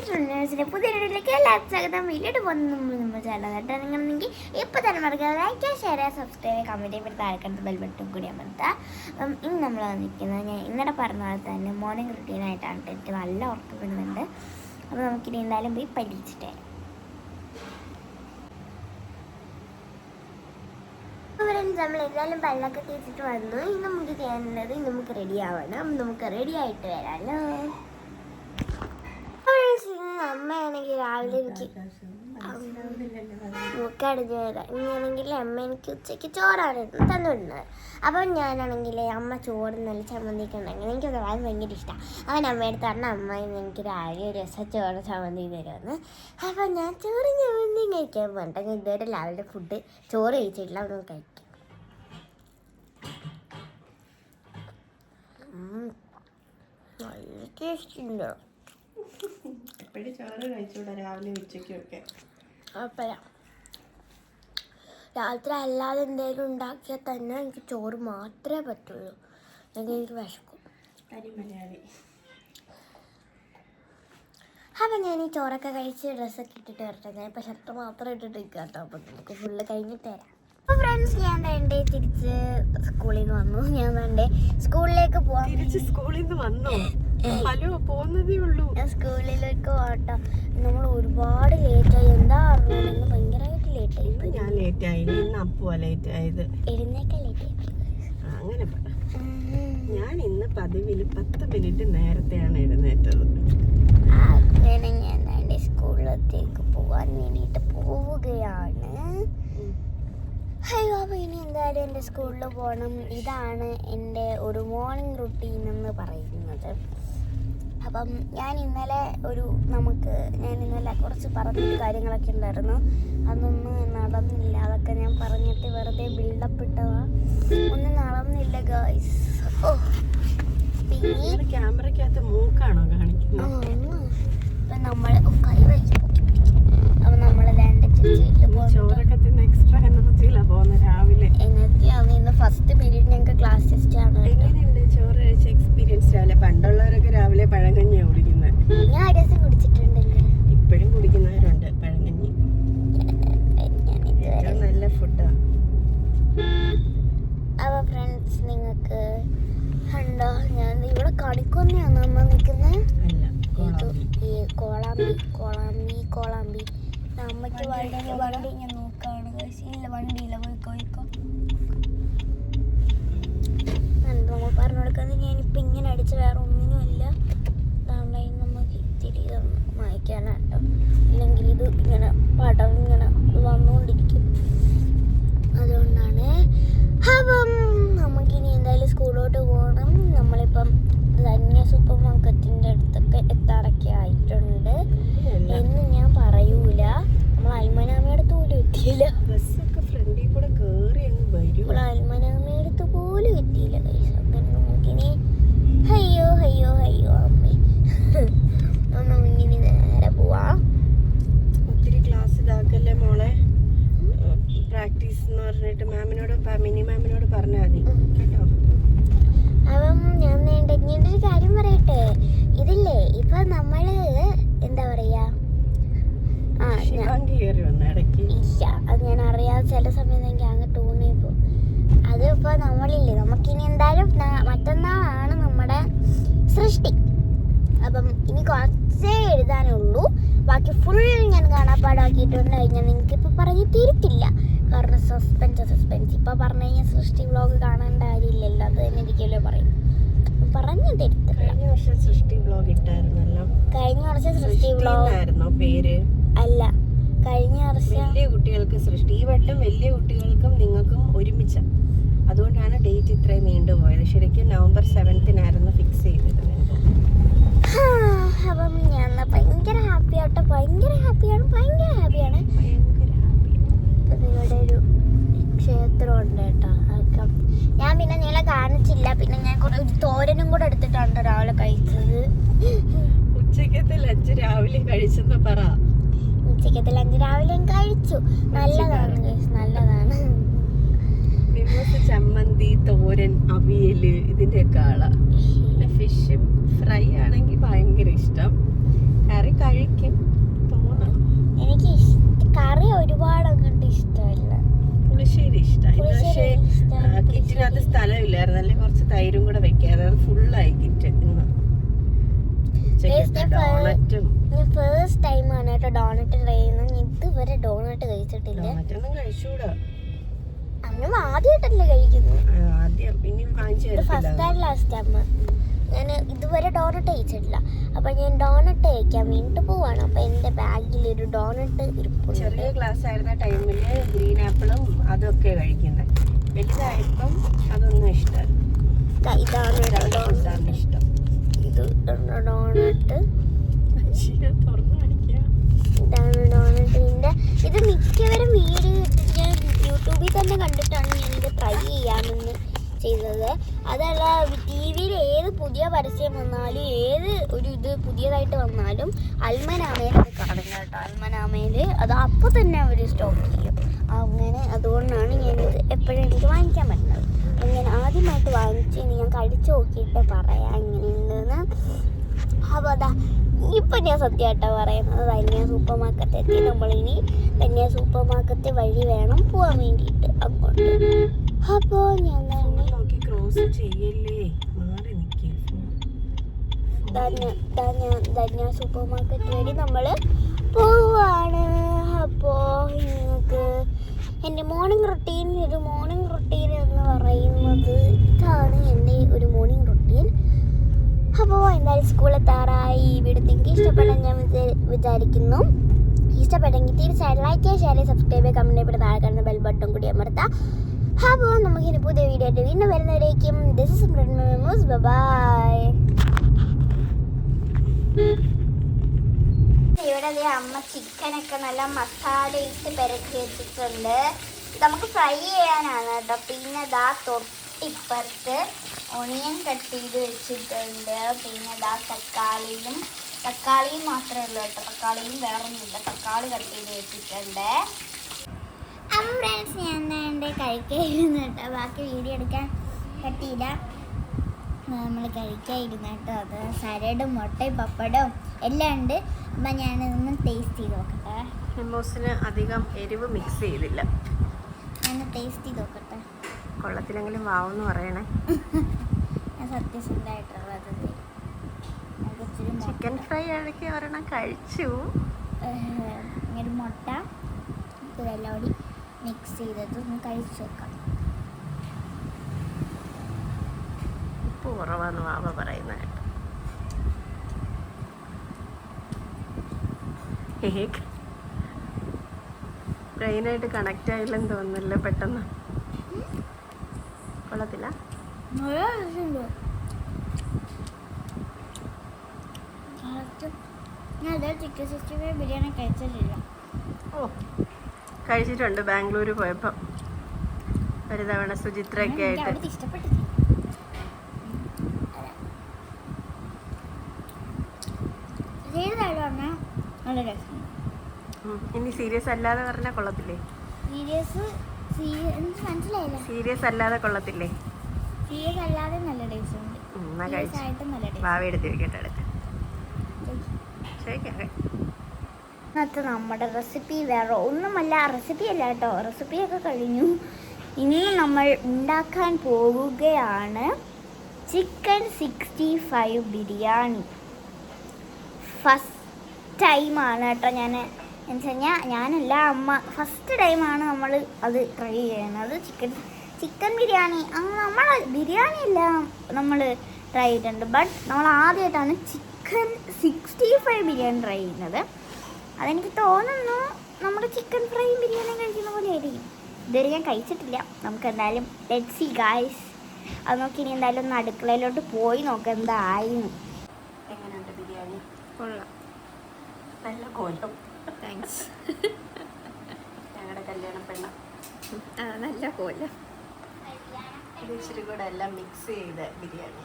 പുതിയ വീഡിയോയിലേക്ക് എല്ലാവർക്കും സ്വാഗതം. വീഡിയോട്ട് പോകുന്ന നമ്മൾ ചാനലാണെങ്കിൽ ഇപ്പോൾ തന്നെ മറക്കുക ലൈക്ക് ഷെയർ സബ്സ്ക്രൈബ് കമൻറ്റ് ചെയ്ത് താഴെക്കടുത്ത് ബെൽ ബട്ടൺ കൂടി അമർത്തുക. അപ്പം ഇന്ന് നമ്മൾ വന്നിരിക്കുന്നത് ഞാൻ ഇന്നലെ പറഞ്ഞ പോലെ തന്നെ മോർണിംഗ് റുട്ടീനായിട്ടാണ്. എനിക്ക് നല്ല ഉറക്കം വരുന്നുണ്ട്. അപ്പോൾ നമുക്കിനി എന്തായാലും പോയി പരീക്ഷിച്ചിട്ട് നമ്മൾ എന്തായാലും പല്ലൊക്കെ തേച്ചിട്ട് വന്നു. ഇനി നമുക്ക് ചെയ്യാനുള്ളത് നമുക്ക് റെഡി ആവണം. നമുക്ക് റെഡി ആയിട്ട് വരാമല്ലോ. അമ്മയാണെങ്കിൽ രാവിലെ എനിക്ക് മുക്കടിഞ്ഞ് വരാം. ഇനിയാണെങ്കിൽ അമ്മ എനിക്ക് ഉച്ചയ്ക്ക് ചോറാണ് തന്നുവിടുന്നത്. അപ്പം ഞാനാണെങ്കിൽ അമ്മ ചോറ് നല്ല ചമ്മന്തിയൊക്കെ ഉണ്ടെങ്കിൽ എനിക്കൊക്കെ അത് ഭയങ്കര ഇഷ്ടമാണ്. അവൻ അമ്മയെടുത്ത് പറഞ്ഞ അമ്മ എനിക്ക് രാവിലെ ഒരു ദിവസം ചോറ് ചമ്മന്തി തരുമെന്ന്. അപ്പം ഞാൻ ചോറ് ചമ്മന്തി കഴിക്കാൻ പോകട്ടെ. ഞാൻ ഇതുവരെ രാവിലെ ഫുഡ് ചോറ് കഴിച്ചിട്ടില്ല. അവിടെ കഴിക്കും. നല്ല ടേസ്റ്റ് ഉണ്ടോ? ചോറ് കഴിച്ചൂടെ രാവിലെ ഉച്ചയ്ക്കൊക്കെ? കുഴപ്പമില്ല. രാത്രി അല്ലാതെ എന്തെങ്കിലും ഉണ്ടാക്കിയാൽ തന്നെ എനിക്ക് ചോറ് മാത്രമേ പറ്റുള്ളൂ. എനിക്ക് വിശക്കും. അപ്പം ഞാൻ ഈ ചോറൊക്കെ കഴിച്ച് ഡ്രസ്സൊക്കെ ഇട്ടിട്ട് വരട്ടെ. ഞാൻ ഇപ്പം ഷർട്ട് മാത്രം ഇട്ടിട്ട് കേട്ടോ. അപ്പം നമുക്ക് ഫുള്ള് കഴിഞ്ഞിട്ട് തരാം. അപ്പോൾ ഫ്രണ്ട്സ്, ഞാൻ വേണ്ടേ തിരിച്ച് സ്കൂളിൽ നിന്ന് വന്നു. ഞാൻ വേണ്ടേ സ്കൂളിലേക്ക് പോവാൻ. തിരിച്ച് സ്കൂളിൽ നിന്ന് വന്നോ? ഹലോ, പോകുന്നതേ ഉള്ളൂ. സ്കൂളിലേക്ക് പോകട്ടോ. നമ്മൾ ഒരുപാട് ലേറ്റായി. എന്താ അറിയില്ല, ഭയങ്കരമായിട്ട് ലേറ്റായി. ഞാൻ ലേറ്റായി. ഇന്ന് അപ്പുവാ ലേറ്റ് ആയത്. എഴുന്നേക്കാൻ ലേറ്റായി. അങ്ങനെ ഞാൻ ഇന്ന് പതിവിൽ 10 മിനിറ്റ് നേരത്തെയാണ് എഴുന്നേറ്റത്. അങ്ങനെ ഞാൻ എൻ്റെ സ്കൂളിലേക്ക് പോകാൻ വേണ്ടിയിട്ട് പോവുകയാണ്. അയ്യോ, അപ്പോൾ ഇനി എന്തായാലും എൻ്റെ സ്കൂളിൽ പോകണം. ഇതാണ് എൻ്റെ ഒരു മോർണിംഗ് റുട്ടീൻ എന്ന് പറയുന്നത്. അപ്പം ഞാൻ ഇന്നലെ കുറച്ച് പറഞ്ഞിട്ട് കാര്യങ്ങളൊക്കെ ഉണ്ടായിരുന്നു. അതൊന്നും നടന്നില്ല. അതൊക്കെ ഞാൻ പറഞ്ഞിട്ട് വെറുതെ ബിൽഡപ്പ് ഇട്ടതാണ്. ഒന്നും നടന്നില്ല ഗായ്സ്. ഓ, പിന്നെ ക്യാമറയ്ക്കകത്ത് മൂക്കാണോ കാണിക്കുന്നത്? അപ്പം നമ്മൾ കൈ വെച്ച് അപ്പം നമ്മൾ ചോറൊക്കെ തിന്ന് എക്സ്ട്രാ എനർജിയിലാണ് പോകുന്നത് രാവിലെ. എനർജിയാണ്. ഇന്ന് ഫസ്റ്റ് പീരീഡ് ഞങ്ങൾക്ക് ക്ലാസ് ടെസ്റ്റ് ആണ്. എങ്ങനെയുണ്ട് ചോറ് കഴിച്ച എക്സ്പീരിയൻസ്? രാവിലെ പണ്ടുള്ളവരൊക്കെ രാവിലെ പഴങ്കഞ്ഞിയാണ് കുടിക്കുന്നത്. ഞാൻ ഒരു ദിവസം കുടിച്ചിട്ടുണ്ടല്ലോ. ഇപ്പോഴും കുടിക്കുന്നവരുണ്ട് പഴങ്കഞ്ഞി. ഏറ്റവും നല്ല ഫുഡാണ്. അപ്പോൾ ഫ്രണ്ട്സ്, നിങ്ങൾക്ക് കണ്ടോ ഞാൻ ഇവിടെ കണിക്കൊന്നയാണ് അമ്മ നിൽക്കുന്നത്. ഈ കോളാമ്പി അമ്മയ്ക്ക് വണ്ടി ഞാൻ നോക്കാണ്. ഇല്ല, വണ്ടിയില്ല. പോയിക്കോ. നമ്മൾ പറഞ്ഞു കൊടുക്കുന്നത് ഞാനിപ്പോൾ ഇങ്ങനെ അടിച്ച് വേറെ ഒന്നിനുമല്ല. അതുകൊണ്ടായി നമുക്ക് ഇത്തിരി വായിക്കാനാട്ടോ. ഇല്ലെങ്കിൽ ഇത് ഇങ്ങനെ പടം ഇങ്ങനെ വന്നുകൊണ്ടിരിക്കും. അതുകൊണ്ടാണ്. അപ്പം നമുക്കിനി എന്തായാലും സ്കൂളിലോട്ട് പോകണം. നമ്മളിപ്പം ധന്യ സൂപ്പർ മാർക്കറ്റിൻ്റെ അടുത്തൊക്കെ എത്താറൊക്കെ ആയിട്ടുണ്ട് എന്ന് ഞാൻ പറയൂല. നമ്മൾ അൽമനാമയടുത്ത് പോലും എത്തിയില്ല. ബസ്സൊക്കെ ഫ്രണ്ടിൽ കൂടെ കയറി അങ്ങ് വരും. നമ്മൾ അൽമനാമയടുത്ത് പോലും എത്തിയില്ല. അങ്ങനെ നമുക്കിനി അയ്യോ അമ്മേ നമുക്കിനി നേരെ പോവാം. ഒത്തിരി ക്ലാസ് ഇതാക്കല്ലേ മോളെ. പ്രാക്ടീസ് എന്ന് പറഞ്ഞിട്ട് മിനി മാമിനോട് പറഞ്ഞാൽ മതി കേട്ടോ. അപ്പം ഞാൻ ഇങ്ങനൊരു കാര്യം പറയട്ടെ. ഇതില്ലേ ഇപ്പൊ നമ്മള് എന്താ പറയാ, കയറി വന്ന ഇടയ്ക്ക് ഇല്ല, അത് ഞാൻ അറിയാതെ ചില സമയത്ത് എനിക്ക് അങ്ങ് തോന്നിയപ്പോ. അത് ഇപ്പൊ നമ്മളില്ലേ, നമുക്കിനി എന്തായാലും മറ്റന്നാളാണ് നമ്മുടെ സൃഷ്ടി. അപ്പം ഇനി കുറച്ചേ എഴുതാനുള്ളൂ. ബാക്കി ഫുൾ ഞാൻ കാണാപ്പാടാക്കിയിട്ടുണ്ട്. ഞാൻ നിങ്ങൾക്കിപ്പോൾ പറഞ്ഞ് തിരുത്തില്ല. കാരണം സസ്പെൻസ് ഇപ്പോൾ പറഞ്ഞു കഴിഞ്ഞാൽ സൃഷ്ടി വ്ളോഗ് കാണേണ്ട കാര്യമില്ലല്ലോ. അത് തന്നെ ഇരിക്കുമല്ലോ പറഞ്ഞു തിരുത്തില്ല. കഴിഞ്ഞ വർഷം സൃഷ്ടി വ്ളോഗ് ഇട്ടായിരുന്നല്ലോ. കഴിഞ്ഞ വർഷം സൃഷ്ടി വ്ളോഗ് ആയിരുന്നോ പേര്? അല്ല, കഴിഞ്ഞ വർഷം വലിയ കുട്ടികൾക്ക് സൃഷ്ടി. ഈ വട്ടം വലിയ കുട്ടികൾക്കും നിങ്ങൾക്കും ഒരുമിച്ച. അതുകൊണ്ടാണ് ഡേറ്റ് ഇത്രയും നീണ്ടുപോയത്. ശരിക്കും November 7th ഫിക്സ് ചെയ്തിരുന്നത്. അപ്പം ഞാൻ ഭയങ്കര ഹാപ്പിയാണ്. ഇവിടെ ഒരു ക്ഷേത്രമുണ്ട് കേട്ടോ. ഞാൻ പിന്നെ നിങ്ങളെ കാണിച്ചില്ല. പിന്നെ ഞാൻ ഒരു തോരനും കൂടെ എടുത്തിട്ടുണ്ട് രാവിലെ കഴിച്ചത്. ഉച്ചക്കത്തെ ലഞ്ച് രാവിലെ കഴിച്ചെന്ന് പറ. ഉച്ചക്കത്തെ ലഞ്ച് രാവിലെ കഴിച്ചു. നല്ലതാണ്. ചമ്മന്തി, തോരൻ, അവിയല്, ഇതിന്റെയൊക്കെ ആളാ. പിന്നെ ഫിഷ് ഫ്രൈ ആണെങ്കിൽ ഭയങ്കര ഇഷ്ടം. കറി കഴിക്കും. ഇഷ്ടമല്ല. പുളിശ്ശേരി ഇഷ്ടമായി. പക്ഷേ ഇഷ്ടമാണ്. കിറ്റിനകത്ത് സ്ഥലമില്ലായിരുന്നല്ലേ, കുറച്ച് തൈരും കൂടെ വെക്കാതെ അത് ഫുള്ളായി കിറ്റ്. ഡോണറ്റും ഞാൻ ഫസ്റ്റ് ടൈമാണ് കേട്ടോ ഡോണറ്റ് ട്രൈ ചെയ്യുന്നത്. ഞാൻ ഇതുവരെ ഡോണറ്റ് കഴിച്ചിട്ടില്ല. ഡോണറ്റൊന്നും കഴിച്ചൂടാ. അമ്മ ആദ്യമായിട്ടല്ലേ കഴിക്കുന്നത്. ആദ്യം ഇനിയും വാങ്ങിച്ചു ഫസ്റ്റ് ആൻഡ് ലാസ്റ്റ് അമ്മ. ഞാൻ ഇതുവരെ ഡോണറ്റ് കഴിച്ചിട്ടില്ല. അപ്പൊ ഞാൻ ഡോണറ്റ് കഴിക്കാൻ വേണ്ടിട്ട് പോവാണ്. അപ്പൊ എന്റെ ബാഗിൽ ഒരു ഡോണറ്റ് ഇരിപ്പുണ്ട്. ചെറിയ ക്ലാസ് ആയിരുന്ന ടൈമില് ഗ്രീൻ ആപ്പിളും അതൊക്കെ കഴിക്കുന്നത്. വലുതായപ്പം അതൊന്നും ഇഷ്ടമല്ല. ഇതാണ് ഇഷ്ടം. ഇത് ഡോണറ്റ്. തുറന്നു കാണിക്കാം. ഇതാണ് ഡോണറ്റിന്റെ. ഇത് മിക്കവരും വീഡിയോ ഇട്ടിട്ട് ഞാൻ യൂട്യൂബിൽ തന്നെ കണ്ടിട്ടാണ് ഞാനിത് ട്രൈ ചെയ്യാമെന്ന് ചെയ്തത്. അതല്ല, ടി വിയിൽ ഏത് പുതിയ പരസ്യം വന്നാലും ഏത് ഒരു ഇത് പുതിയതായിട്ട് വന്നാലും അൽമനാമയിൽ അത് കാണും കേട്ടോ. അൽമനാമയിൽ അത് അപ്പോൾ തന്നെ അവർ സ്റ്റോക്ക് ചെയ്യും. അങ്ങനെ അതുകൊണ്ടാണ് ഞാനിത് എപ്പോഴും എനിക്ക് വാങ്ങിക്കാൻ പറ്റുന്നത്. അപ്പം ഞാൻ ആദ്യമായിട്ട് വാങ്ങിച്ച് ഇനി ഞാൻ കഴിച്ചു നോക്കിയിട്ട് പറയാം എങ്ങനെയുണ്ടെന്ന്. അപ്പോൾ അതാ ഇപ്പം ഞാൻ സത്യമായിട്ടാണ് പറയുന്നത്. ധന്യ സൂപ്പർ മാർക്കറ്റ് എത്തി. നമ്മളിനി ധന്യ സൂപ്പർ മാർക്കറ്റ് വഴി വേണം പോകാൻ വേണ്ടിയിട്ട് അങ്ങോട്ട്. അപ്പോൾ ഞാൻ ധന്യ സൂപ്പർ മാർക്കറ്റ് വഴി നമ്മൾ പോവാണ്. അപ്പോൾ നിങ്ങൾക്ക് എൻ്റെ മോർണിംഗ് റൊട്ടീൻ എന്ന് പറയുന്നത് ഇതാണ് എൻ്റെ ഒരു മോർണിംഗ് റൊട്ടീൻ. അപ്പോൾ എന്തായാലും സ്കൂളെത്താറായി. വീഡിയോ നിങ്ങൾക്ക് ഇഷ്ടപ്പെടാൻ ഞാൻ വിചാരിക്കുന്നു. ഇഷ്ടപ്പെട്ടെങ്കിൽ തീർച്ചയായിട്ടും ലൈക്ക് ചെയ്യുക, ഷെയർ ചെയ്യുക, സബ്സ്ക്രൈബ് ചെയ്യുക, കമൻറ്റ് ചെയ്ത് താഴെ കാണുന്ന ബെൽ ബട്ടൺ കൂടി അമർത്താം. അപ്പോൾ നമുക്കിനി പുതിയ വീഡിയോ ആയിട്ട് വീണ്ടും വരുന്നവരേക്കും ദിസ് ഇസ് മെമ്മോസ്. ബൈ. ഇവിടെ അമ്മ ചിക്കനൊക്കെ നല്ല മസാല ഇട്ട് പെരക്കി വെച്ചിട്ടുണ്ട്. നമുക്ക് ഫ്രൈ ചെയ്യാനാണ് കേട്ടോ. പിന്നെ ഇതാ തൊട്ടിപ്പുറത്ത് ഒണിയൻ കട്ട് ചെയ്ത് വെച്ചിട്ടുണ്ട്. പിന്നെ ഇതാ തക്കാളിയും മാത്രമേ ഉള്ളൂ കേട്ടോ. തക്കാളിയും വേറൊന്നുമില്ല. തക്കാളി കട്ട് ചെയ്ത് വെച്ചിട്ടുണ്ട്. അപ്പം ഫ്രണ്ട്സ്, ഞാൻ എന്താ കഴിക്കായിരുന്നു കേട്ടോ. ബാക്കി വീഡിയോ എടുക്കാൻ പറ്റിയില്ല. നമ്മൾ കഴിക്കായിരുന്നു കേട്ടോ. അത് സലാഡും മുട്ടയും പപ്പടവും എല്ലാം ഉണ്ട്. അപ്പം ഞാനതൊന്ന് ടേസ്റ്റ് ചെയ്ത് നോക്കട്ടെ. മെമ്മോസിന് അധികം എരിവ് മിക്സ് ചെയ്തില്ല. ഞാൻ ടേസ്റ്റ് ചെയ്ത് നോക്കട്ടെ. കൊള്ളത്തിലെങ്കിലും വാവെന്ന് പറയണേ. ഞാൻ സത്യസന്ധമായിട്ടുള്ളത് ചിക്കൻ ഫ്രൈ ഇടയ്ക്ക് ഒരെണ്ണം കഴിച്ചു. ഒരു മുട്ട ഇതെല്ലാം കൂടി മിക്സ് ചെയ്തത് ഒന്ന് കഴിച്ചു നോക്കാം. ഉപ്പ് കുറവാന്ന് വാവ പറയുന്ന കേട്ടോ. ബ്രെയിനായിട്ട് കണക്റ്റ് ആയില്ലെന്ന് തോന്നുന്നില്ല പെട്ടെന്ന്. കൊള്ളത്തില്ല. ഞാൻ ചിക്കൻ 65 ബിരിയാണി കഴിച്ചിട്ടില്ല. ഓ, കഴിച്ചിട്ടുണ്ട് ബാംഗ്ലൂർ പോയപ്പോൾ ഒരു തവണ സുചിത്രയൊക്കെ ആയിട്ട്. ഇഷ്ടപ്പെട്ടില്ല. നല്ല രസം. ഇനി സീരിയസ് അല്ലാതെ പറഞ്ഞാൽ കൊള്ളത്തില്ലേ? മനസ്സിലായില്ല. സീരിയസ് അല്ലാതെ കൊള്ളത്തില്ലേ? സീരിയസ് അല്ലാതെ നല്ല ടേസ്റ്റ് ഉണ്ട്. ഭാവി എടുത്ത് വെക്കട്ടെ. അടുത്ത് ഇന്നത്തെ നമ്മുടെ റെസിപ്പി വേറെ ഒന്നുമല്ല. റെസിപ്പി അല്ല കേട്ടോ, റെസിപ്പിയൊക്കെ കഴിഞ്ഞു. ഇന്ന് നമ്മൾ ഉണ്ടാക്കാൻ പോവുകയാണ് ചിക്കൻ 65 ബിരിയാണി. ഫസ്റ്റ് ടൈമാണ് കേട്ടോ ഞാനല്ല, അമ്മ ഫസ്റ്റ് ടൈമാണ് നമ്മൾ അത് ട്രൈ ചെയ്യുന്നത്. ചിക്കൻ ബിരിയാണി നമ്മൾ ബിരിയാണി എല്ലാം നമ്മൾ ട്രൈ ചെയ്തിട്ടുണ്ട്. ബട്ട് നമ്മൾ ആദ്യമായിട്ടാണ് ചിക്കൻ 65 ബിരിയാണി ട്രൈ ചെയ്യുന്നത്. അതെനിക്ക് തോന്നുന്നു നമ്മുടെ ചിക്കൻ ഫ്രൈയും ബിരിയാണിയും കഴിക്കുന്ന പോലെ ആയിരിക്കും. ഇതുവരെ ഞാൻ കഴിച്ചിട്ടില്ല. നമുക്ക് എന്തായാലും ലെറ്റ്സ് സീ ഗായ്സ്. അത് നോക്കി ഇനി എന്തായാലും ഒന്ന് അടുക്കളയിലോട്ട് പോയി നോക്കാം എന്തായിരുന്നു. എങ്ങനെയുണ്ട് ബിരിയാണി? കൊള്ളാം, നല്ല കോലം. താങ്ക്സ്. ഞങ്ങളുടെ കല്യാണ പെണ്ണ. നല്ല കോലം. ഇത് ഇച്ചിരി കൂടെ എല്ലാം മിക്സ് ചെയ്ത ബിരിയാണി.